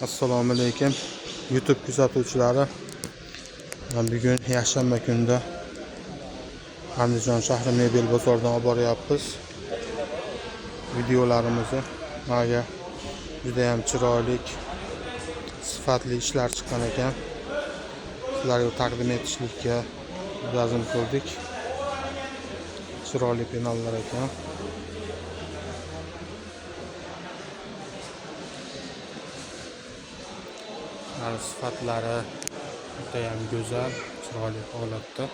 Assalomu alaykum YouTube kuzatuvchilari. Bugun yakshanba kunida Andijon shahri mebel bozoridan olib boryapmiz. Videolarimizni menga juda ham chiroyli, sifatli ishlar chiqqan ekan. Sizlarga taqdim etishlikka azm qildik. Chiroyli penallar ekan. Sifatlari juda ham go'zal, chiroyli holatda.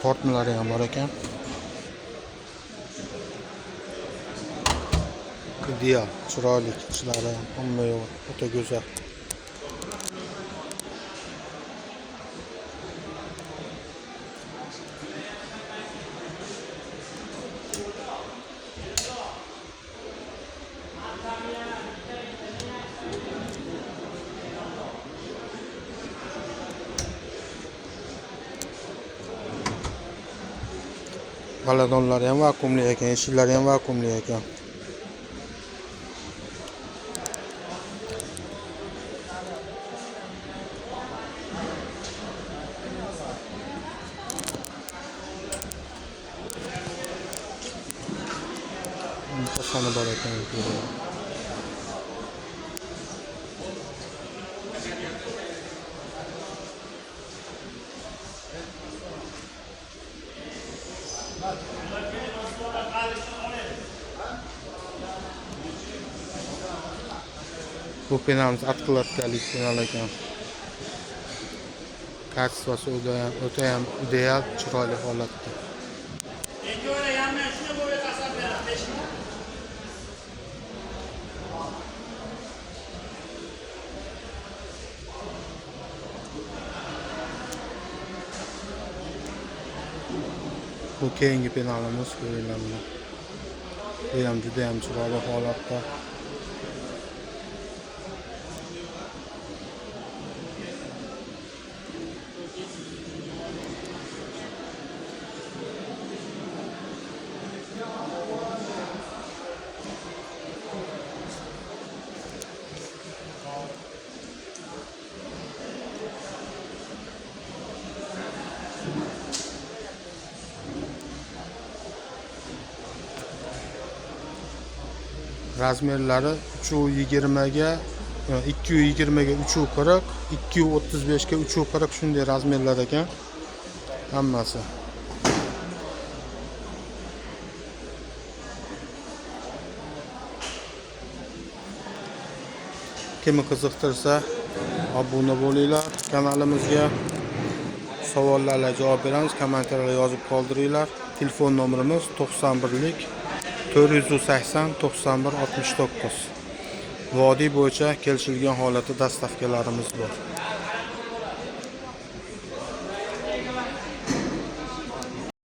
Tortmalari ham bor ekan. Ideal, chiroyli ishlari hamma yo'q, o'ta go'zal. Baladonlar ham vakuumli ekan, eshiklar ham vakuumli ekan. Pasani bor ekan. Bu penalimiz atqilayotganlik penal ekan. Kachествоsi o'ta ham ideal, chiroyli holatda. Bu keyingi penalimiz ko'riladi. Bu ham juda ham chiroyli holatda. Razmerlari 320 ga 220 ga 340, 235 ga 340 shunday razmerlar ekan hammasi. Kimni qiziqtirsa obuna bo'linglar kanalimizga. Savollarga javob beramiz, kommentariylarga yozib qoldiringlar. Telefon nomerimiz 91lik 480 91 69. Vodiy bo'yicha kelishilgan holatda dastavkalarimiz bor.